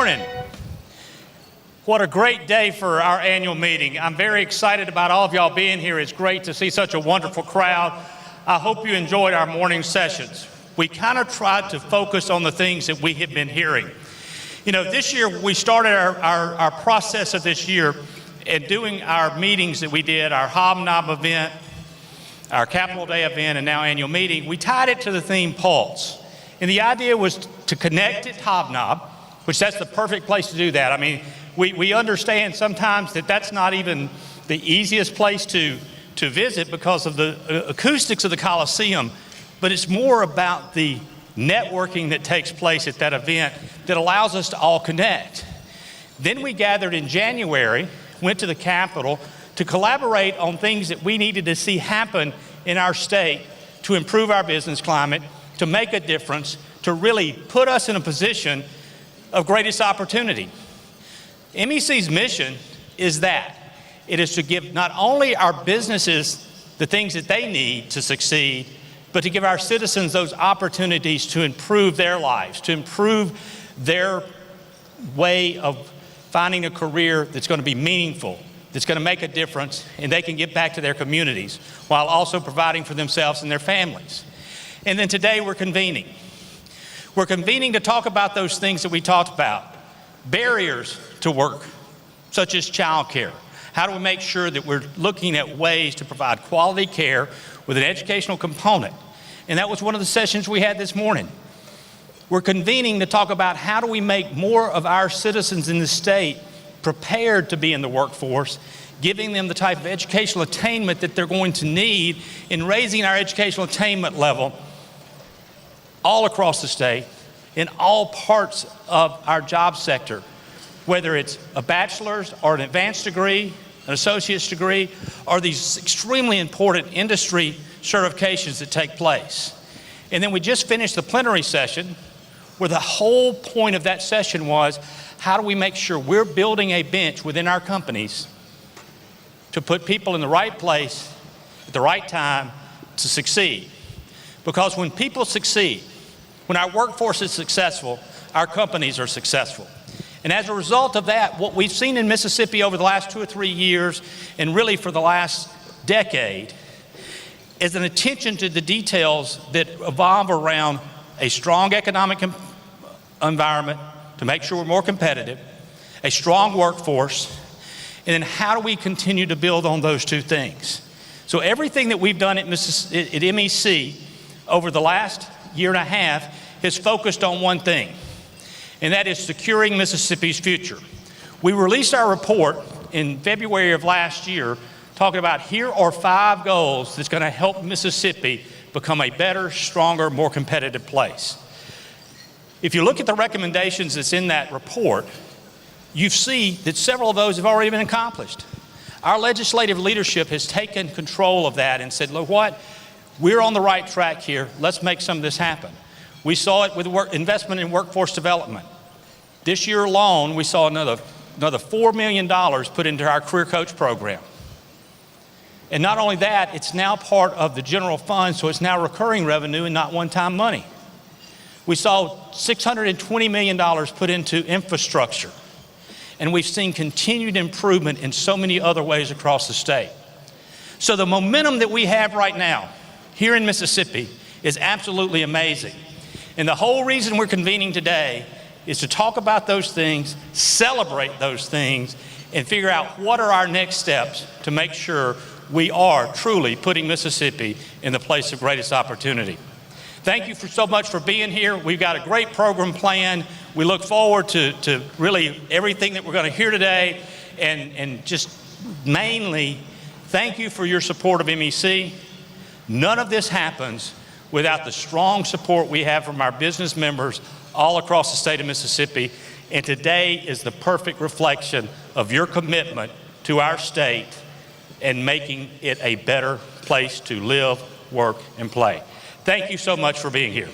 morning. What a great day for our annual meeting. I'm very excited about all of y'all being here. It's great to see such a wonderful crowd. I hope you enjoyed our morning sessions. We kind of tried to focus on the things that we have been hearing. You know, this year we started our process of this year and doing our meetings that we did, our Hobnob event, our Capitol Day event, and now annual meeting. We tied it to the theme Pulse. And the idea was to connect at Hobnob, which that's the perfect place to do that. I mean, we understand sometimes that that's not even the easiest place to visit because of the acoustics of the Coliseum, but it's more about the networking that takes place at that event that allows us to all connect. Then we gathered in January, went to the Capitol to collaborate on things that we needed to see happen in our state to improve our business climate, to make a difference, to really put us in a position of greatest opportunity. MEC's mission is that. It is to give not only our businesses the things that they need to succeed, but to give our citizens those opportunities to improve their lives, to improve their way of finding a career that's going to be meaningful, that's going to make a difference, and they can get back to their communities while also providing for themselves and their families. And then today we're convening. We're convening to talk about those things that we talked about. Barriers to work, such as childcare. How do we make sure that we're looking at ways to provide quality care with an educational component? And that was one of the sessions we had this morning. We're convening to talk about how do we make more of our citizens in the state prepared to be in the workforce, giving them the type of educational attainment that they're going to need in raising our educational attainment level all across the state, in all parts of our job sector, whether it's a bachelor's or an advanced degree, an associate's degree, or these extremely important industry certifications that take place. And then we just finished the plenary session where the whole point of that session was, how do we make sure we're building a bench within our companies to put people in the right place at the right time to succeed? Because when people succeed, when our workforce is successful, our companies are successful. And as a result of that, what we've seen in Mississippi over the last 2 or 3 years, and really for the last decade, is an attention to the details that evolve around a strong economic environment to make sure we're more competitive, a strong workforce, and then how do we continue to build on those two things? So everything that we've done at MEC over the last year and a half has focused on one thing, and that is securing Mississippi's future. We released our report in February of last year talking about here are 5 goals that's going to help Mississippi become a better, stronger, more competitive place. If you look at the recommendations that's in that report, you see that several of those have already been accomplished. Our legislative leadership has taken control of that and said, look what, we're on the right track here. Let's make some of this happen. We saw it with investment in workforce development. This year alone, we saw another $4 million put into our Career Coach program. And not only that, it's now part of the general fund, so it's now recurring revenue and not one-time money. We saw $620 million put into infrastructure. And we've seen continued improvement in so many other ways across the state. So the momentum that we have right now here in Mississippi is absolutely amazing. And the whole reason we're convening today is to talk about those things, celebrate those things, and figure out what are our next steps to make sure we are truly putting Mississippi in the place of greatest opportunity. Thank you so much for being here. We've got a great program planned. We look forward to really everything that we're going to hear today, and just mainly thank you for your support of MEC. None of this happens without the strong support we have from our business members all across the state of Mississippi, and today is the perfect reflection of your commitment to our state and making it a better place to live, work, and play. Thank you so much for being here.